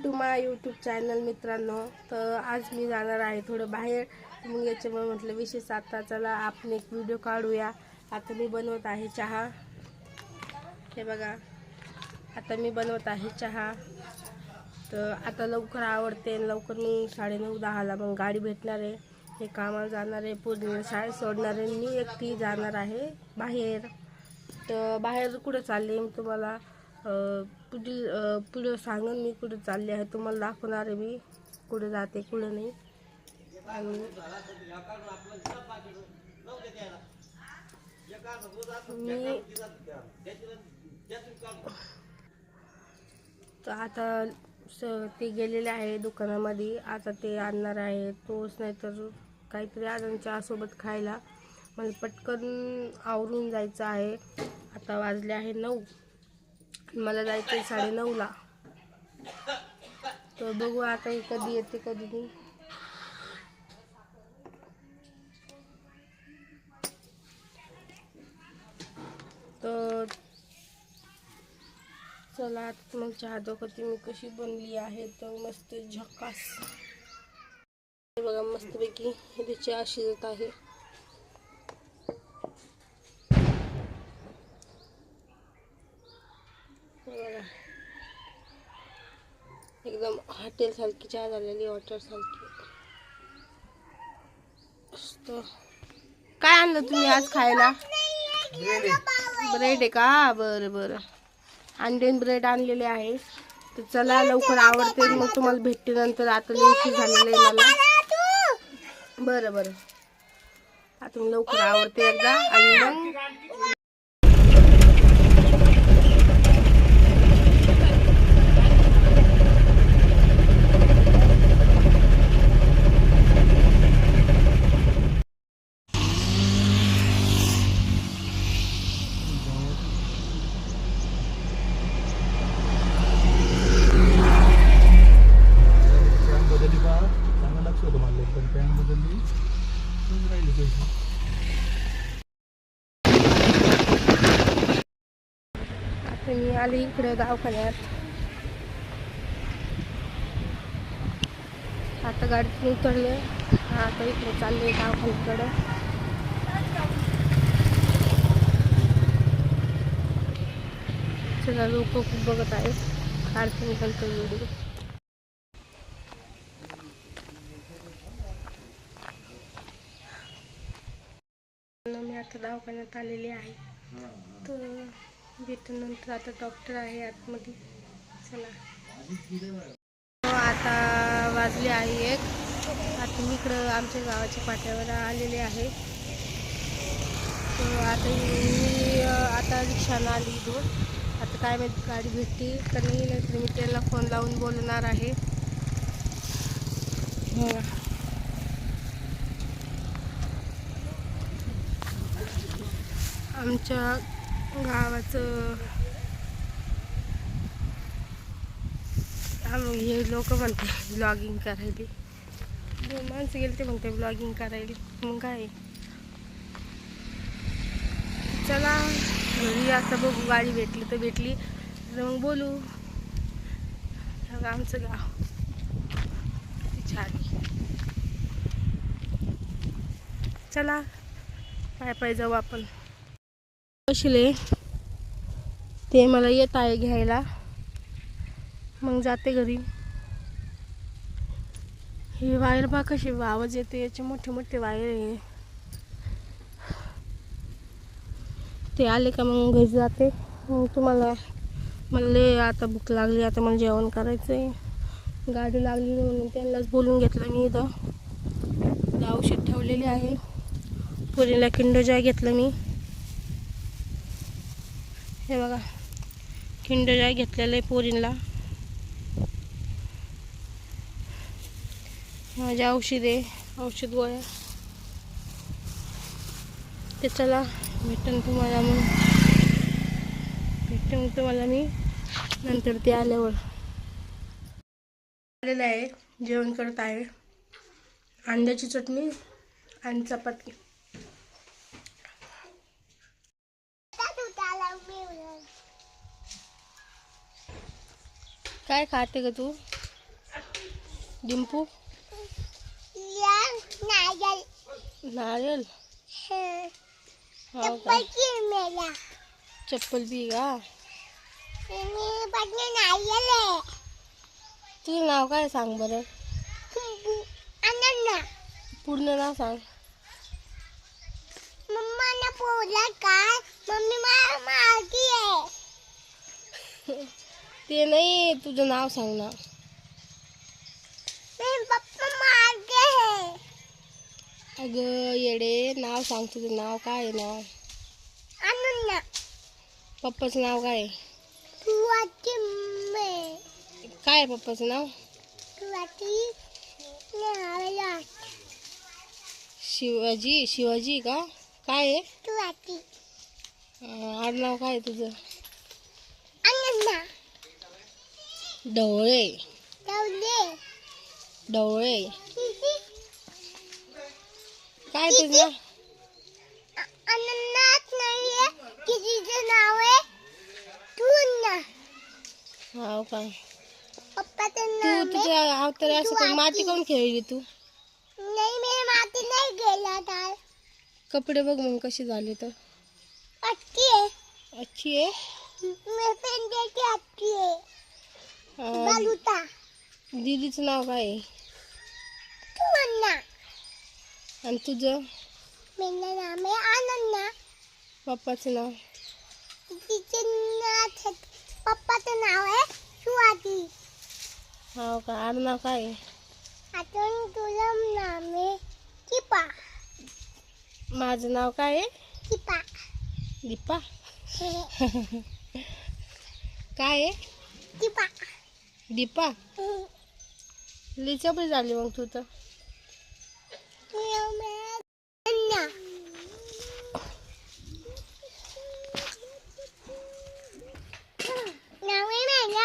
To my YouTube channel मित्रांनो। तर आज मी जाणार आहे थोडं बाहेर, मग याच्यामुळे म्हटलं विशेष आता चला आपण एक व्हिडिओ काढूया। आता मी बनवत आहे चहा, हे बघा आता मी बनवत आहे चहा। तर आता लवकर आवडते, लवकर मी 9:30-10ला मग गाडी भेटणार आहे, हे कामाला जाणार आहे, पूर्ण शाळेत सोडणार आहे, मी एकटी जाणार आहे बाहेर। तर बाहेर कुठे चालले मी तुम्हाला पुढे सांगून मी कुठे चालले आहे, तुम्हाला दाखवणार आहे मी कुठे जाते कुठे नाही। आणि तर आता ते गेलेले आहे दुकानामध्ये, आता ते आणणार आहे तोच नाही तर काहीतरी अजून चहासोबत खायला। मला पटकन आवरून जायचं आहे। आता वाजले आहे 9, मला जायचं आहे 9:30ला। तर बघू आता कधी येते कधी नाही। तर चला आता तुम्हाला चहा दाखवते मी कशी बनली आहे, तर मस्त झकास। हे बघा मस्तपैकी इथे चहा शिजत आहे। एकदम हॉटेल सारखी चहा झालेली, हॉटेल सारखी मस्त। काय आणलं तुम्ही आज खायला? ब्रेड आहे का? बरं बरं, अंडे ब्रेड आणलेले आहे। तर चला लवकर आवडते मग तुम्हाला भेटते नंतर। आता लवकर झालेलं आहे मला। बरं बरं, आता मी लवकर आवडते एकदा आणि मग मी आले इकडे दवाखान्यात। आता गाडीतून उतरले, आता इकडे चालले दवाखान्याकडे। चला लोक खूप बघत आहेत, काढते मी त्यांचा व्हिडिओ। मी आता दवाखान्यात आलेली आहे, तर भेटून नंतर आता डॉक्टर आहे आतमध्ये। चला आता वाजले आहे 1, आता मी इकडं आमच्या गावाच्या पाट्यावर आलेले आहे। तर आता रिक्षाला आली इथून, आता काय माहिती गाडी भेटते का नाही, नाहीतर मी त्याला फोन लावून बोलणार आहे। आमच्या गावाचं हे लोक म्हणते ब्लॉगिंग करायला, 2 माणसं गेले ते म्हणते ब्लॉगिंग करायला, मग काय। चला घरी आता बघू, गाडी भेटली तर भेटली, तर मग बोलू। आमचं गाव छान, चला पाय पाय जाऊ आपण। बसले ते मला येत आहे घ्यायला, मग जाते घरी। हे वायर बा कशी आवाज येते, याचे मोठे मोठे वायर आहे। ते आले का मग घरी जाते। मग तुम्हाला म्हणले आता भूक लागली, आता मला जेवण करायचं आहे, गाडी लागली म्हणून त्यांनाच बोलून घेतलं मी। इथं औषध ठेवलेले आहे, पोरीला किंडर जॉय घेतलं मी, हे बघा किंडर जॉय घेतलेलं आहे पोरीला। माझे औषध गोळ्या, ते चला भेटून तुम्हाला मी नंतर ते आल्यावर। आलेलं आहे, जेवण करत आहे, अंड्याची चटणी आणि चपाती। काय खाते ग तू? डिंपू नारियल हो का चप्पल भी का तुझं नाव काय सांग बरं पूर्ण नाव सांग मम्मा बोला काय मम्मी मारती आहे ते नाही तुझं नाव सांग ना पप्पा मारते है अगं येडे नाव सांग तुझं नाव काय आहे नाव अनन्या पप्पाचं नाव काय आहे तुवाची मे काय आहे पप्पाचं नाव तुवाची नावला शिवाजी का काय आहे तुवाची आडनाव काय आहे तुझं अनन्या ढवळे दौले ढवळे काय तुझं अनन्याच नाहीये कितीचं नाव आहे तुन्ना हो का पप्पाचं तू नाव आहे तुझ्या अवतार असं पण माती कोण खेळली तू नाही मी माती नाही गेला तर कपडे बघ मग कसे झाले तर अच्छी आहे अच्छी आहे मी पेंटाची अच्छी आहे बालुता दीदीचं नाव काय आहे तुन्ना आणि तुझं मेरा नाम है अनन्या पप्पाचं नाव तिचे नाव पप्पाचं नाव आहे शिवाजी हो का आडनाव काय आहे अजून तुझं नाव आहे किपा माझं नाव काय आहे किपा दीपा काय आहे किपा दीपा लिचपडी झाली मग तू तर अन्या नाव आहे माझ्या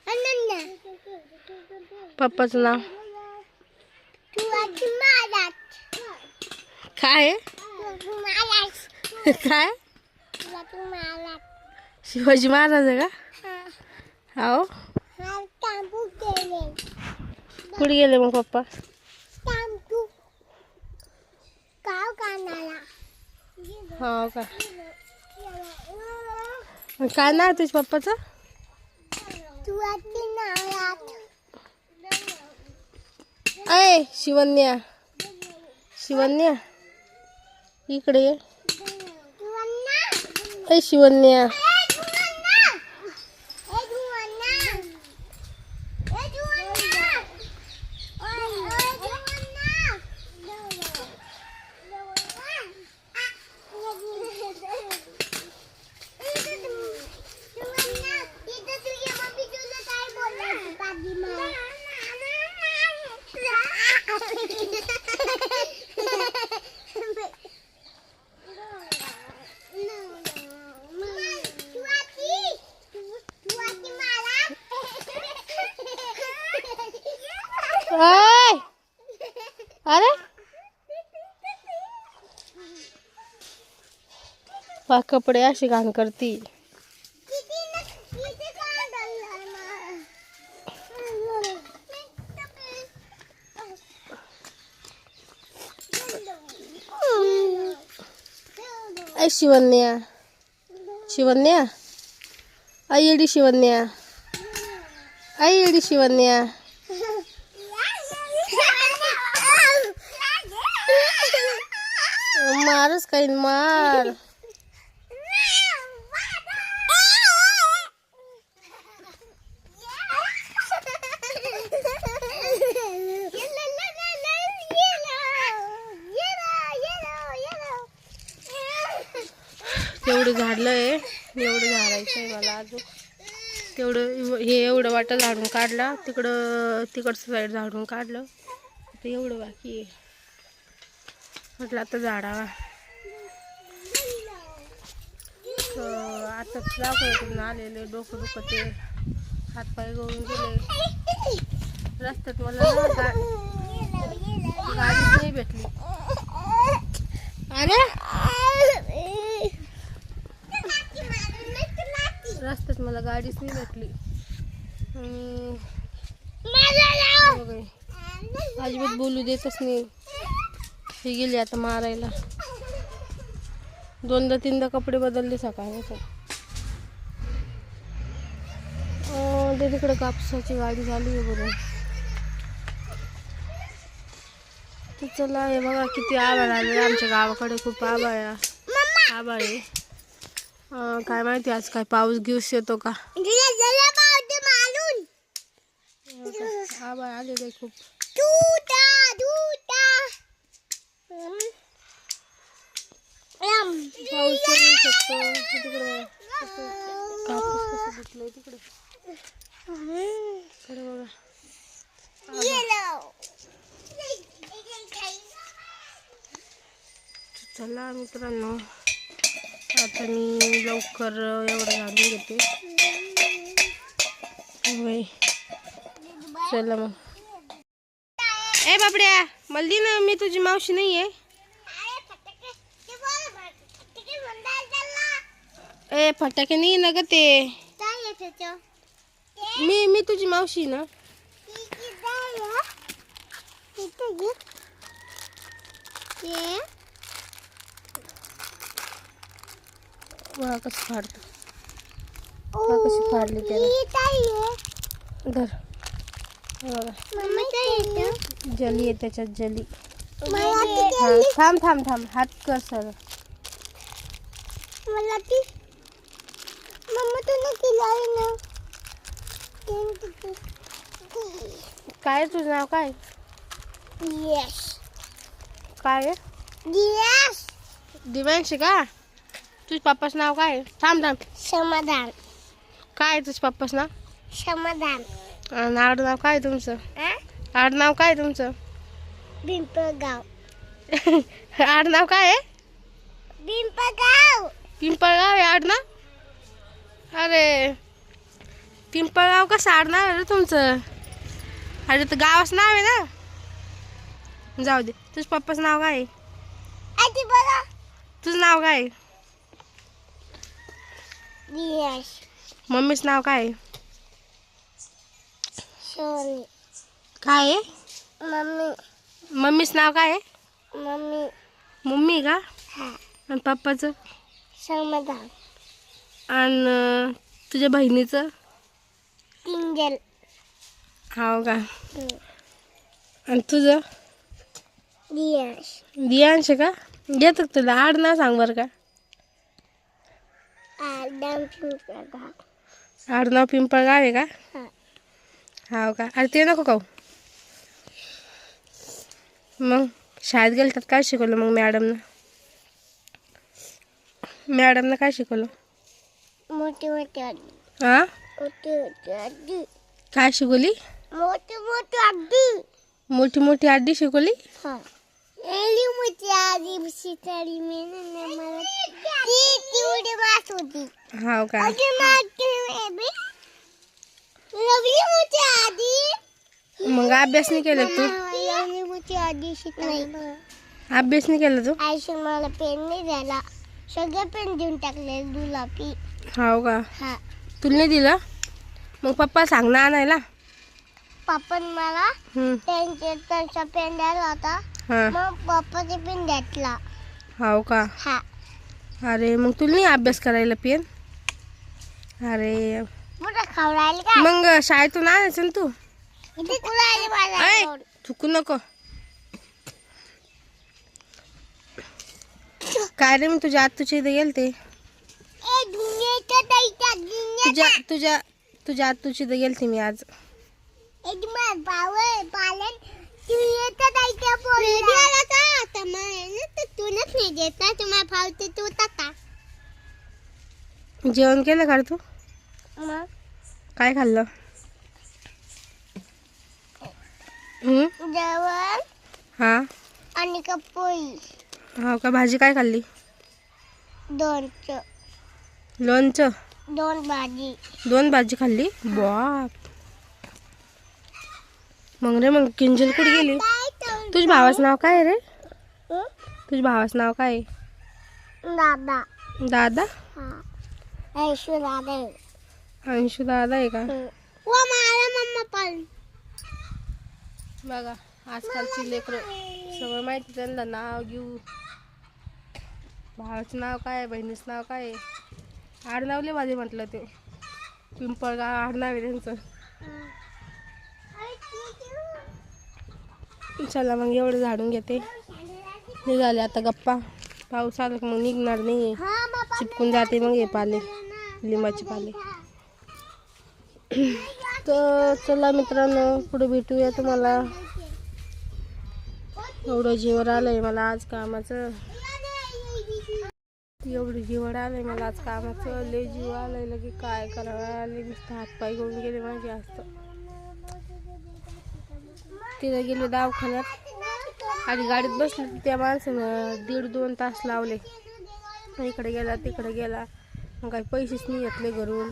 अनन्या पप्पाचं नाव शिवाजी महाराज काय आहे महाराज काय शिवाजी महाराज शिवाजी महाराज आहे का हो हा टांबू गेले कुठे गेले मग पप्पा टांबू गाव कानाला हो का मग काय नाव तुझ्या पप्पाचं शिवाजी महाराज अय शिवन्या शिवन्या इकडे ये शिवण्णा अय शिवन्या अय अरे पा कपडे अशी घाण करती अय शिवन्या शिवन्या आई शिवन्या आई शिवन्या मारच काही मार तेवढं झाडलंय एवढं झाडायचं आहे मला अजून तेवढं हे एवढं वाटा झाडून काढला तिकडचं साईड झाडून काढलं आता एवढं बाकी आहे म्हटलं आता झाडावा आता दाखवून आलेले डोकं दुखते हातपाय गळून गेले रस्त्यात मला गाडीच नाही भेटली अरे रस्त्यात मला गाडीच नाही भेटली अजिबात बोलू देतच नाही. ही गेली आता मारायला. 2दा-3दा कपडे बदलले सकाळपासून. ते तिकडे कापसाची गाडी चालू आहे बरोबर. तर चला हे बघा किती आभाळ आले आमच्या गावाकडे. खूप आभाळ आहे. काय माहिती आज काय पाऊस गिऊस येतो का. आभाळ आलेलं आहे खूप. पाऊस येऊ शकतो. तिकडे कापूस कसं दिसलंय तिकडे बघा. चला मित्रांनो आता मी लवकर एवढं घालून घेते. होय चला मग. ए बाबड्या मला दे ना, मी तुझी मावशी नाही आहे. ए फटाके नाही ना ग ते. मी तुझी मावशी ना. वा कसं फाडतो. वा कशी फाडली त्याला. धर बघा जली आहे त्याच्यात जली. थांब थांब थांब हात कर सर. काय तुझं नाव काय. काय आहे दिव्यांशी का. तुझ्या पप्पाचं नाव काय आहे. थांब थांब. समाधान. काय आहे तुझ्या पप्पाचं नाव. समाधान. आडनाव काय आहे तुमचं. आडनाव काय आहे तुमचं. पिंपळगाव. आडनाव काय आहे. पिंपळगाव. पिंपळगाव आहे आडनाव. अरे पिंपळगाव कसं आडनाव आहे रे तुमचं. अरे तर गावाचं नाव आहे ना. जाऊ दे. तुझ्या पप्पाचं नाव काय आहे. तुझं नाव काय आहे. मम्मीचं नाव काय आहे. सोनी. काय आहे. मम्मी. मम्मीचं नाव काय आहे. मम्मी. मम्मी का. हा. आणि पप्पाचं. समाधान. आणि तुझ्या बहिणीचं. किंजल. हो का. आणि तुझं. दियाश. दियांश का. येतं का तुला आडनाव सांग बरं का. आडनाव पिंपळगाव आहे का. हो का. अरे ते नको खाऊ. मग शाळेत गेलं तर काय शिकवलं मग मॅडमनं काय शिकवलं. मोठी मोठी आजी. हा मोठी मोठी आजी. काय शिकवली. मोठी मोठी आजी. मोठी मोठी आजी शिकवली. हा. एवढी मोठी आजी शिकवली मी मला. ती तेवढी वाट होती. हो का. एवढी मोठी आजी. मग अभ्यास नाही केला तू. एवढी मोठी आजी शिकवली. अभ्यास नाही केला तू. आईशी मला पेन नाही द्यायला. सगळे पेन देऊन टाकले गुलाबी. हो का. हा. तुला नाही दिलं. मग पप्पा सांग ना आणायला. पप्पान मला त्यांचा पेन द्यायला होता. हा मग पप्पाचे पेन घेतला. हो का. हा. अरे मग तुला नाही अभ्यास करायला पेन. अरे मोठा खाऊ राहिली का. मग शाळेतून आणायचं ना तू. इथे तुला आली माझ्या ऐ, आवड. थुकू नको. काय रे मी तुझ्या आतूच्या इथे गेलते. ए दुनियाच्या ताईच्या दुनियाच्या. तुझ्या आतूच्या इथे गेलते मी आज. ए तुम्हाला पावळ पालन दुनियाच्या ताईच्या पोरीला. आला का आता मला तर तूनच नाही देत ना. तुम्हाला फावते तू टाका. जेवण केलं का रे तू. मग काय खाल्लं. जेवण हा आणि पोळी. हो का. भाजी काय खाल्ली. लोणचं. 2 भाजी. 2 भाजी खाल्ली. बाप. मग रे मग किंजल कुठे गेली. तुझ्या भावाचं नाव काय आहे रे. तुझ्या भावाचं नाव काय आहे. दादा. दादा. हा. ऐशू दादा. अंशू दादा आहे का. व मला मम्मा पण बघा आजकालची लेकरं सगळं माहिती त्यांना नाव घेऊ. भावाचं नाव काय आहे, बहिणीचं नाव काय आहे, आडनावले माझे म्हटलं ते पिंपळगाव आडनाव आहे त्यांचं. चला मग एवढं झाडून घेते. निघाले आता गप्पा. पाऊस आला मग निघणार नाही, चिपकून जाते मग हे पाले, लिंबाचे पाले. तर चला मित्रांनो, पुढे भेटूया तुम्हाला. एवढं जीवन आलंय मला आज कामाचं, एवढी जीवन आलंय मला आज कामाचं. लय जीव आलाय लगे काय करावं आले, नुसतं हातपाय गळून गेले माझे. असतं तिथे गेले दवाखान्यात, आधी गाडीत बसले त्या माणसानं 1.5-2 तास लावले. इकडे गेला तिकडे गेला, मग काही पैसेच नाही घेतले घरून.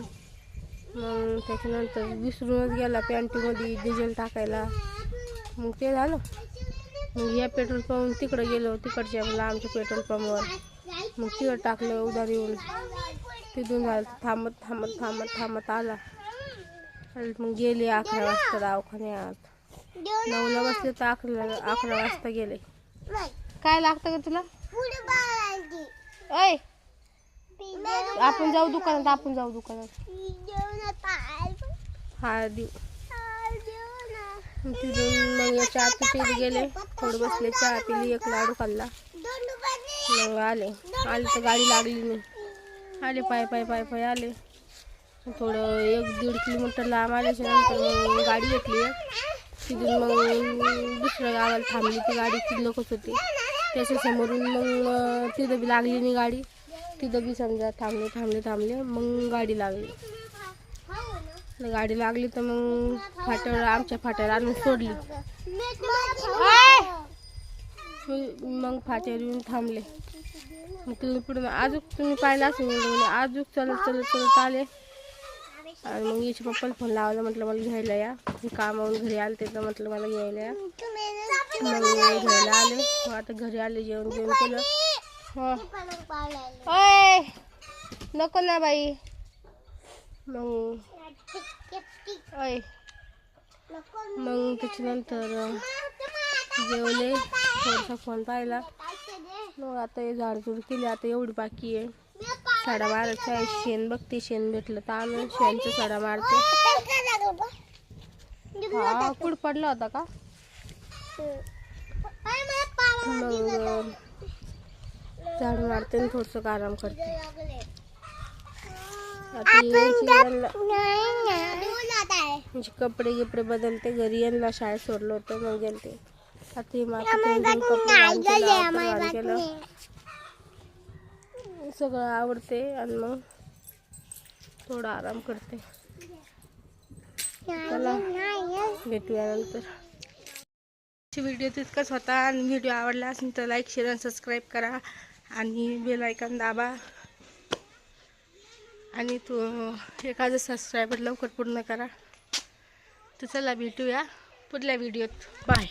मग त्याच्यानंतर विसरूनच गेला पॅन्टीमध्ये डिझेल टाकायला. मग ते झालं. मग या पेट्रोल पंप तिकडे गेलो, तिकडच्या मला आमच्या पेट्रोल पंपवर. मग तिकडं टाकलं उधार येऊन. तिथून झालं थांबत थांबत थांबत थांबत आला. आणि मग गेले 11 वाजता दवाखान्यात. 9ला बसले तर 11 वाजता गेले. काय लागतं का तुला? ऐ आपण जाऊ दुकानात, आपण जाऊ दुकानात. हा देऊ. तिथून मग याच्या आत गेले, थोडं बसले, चहा पिली, एक लाडू खाल्ला. मग आले तर गाडी लागली नाही. आले पाय पाय पाय पाय आले. थोडं 1-1.5 किलोमीटर लांब आल्याच्या नंतर मग गाडी घेतली. तिथून मग दुसऱ्या गावाला थांबली. ती गाडी ती लोकच होती. त्याच्या समोरून मग तिथं बी लागली नाही गाडी. तिथं बी समजा थांबले मग गाडी लागली. गाडी लागली तर मग फाट्यावर, आमच्या फाट्यावर आणून सोडली. मग फाट्यावर येऊन थांबले. मग तुम्ही पुढे आजूक तुम्ही पाहिलं असेल, आजूक चलत चलत चलत आले. आणि मग याच्या पप्पाला फोन लावला, म्हटलं मला घ्यायला या. कामावरून घरी आले ते तर म्हटलं मला घ्यायला या. मग घ्यायला आले. मग आता घरी आले, जेवण केलं. हो ओय नको ना बाई. मग मग त्याच्यानंतर जेवले, थोडासा फोन पाहिला. मग आता हे झाडझूड केली. आता एवढी बाकी आहे. साडा मारायचा आहे. शेण बघते, शेण भेटलं तर आणून शेणचं साडा मारते. हा कुठं पडला होता का? मग झाडू मारते आणि थोडंसं आराम करते. म्हणजे कपडे गिपडे बदलते. घरी यांना शाळेत सोडलं होतं, मग गेलते. आता हे केलं सगळं आवडते आणि मग थोडा आराम करते. चला भेटूया नंतर. व्हिडिओ तितकाच होता. आणि व्हिडिओ आवडला असेल तर लाईक, शेअर आणि सबस्क्राईब करा. आणि बेल आयकॉन दाबा. आणि तो एखादं सबस्क्रायबर लवकर पूर्ण करा. तर चला भेटूया पुढल्या व्हिडिओत. बाय.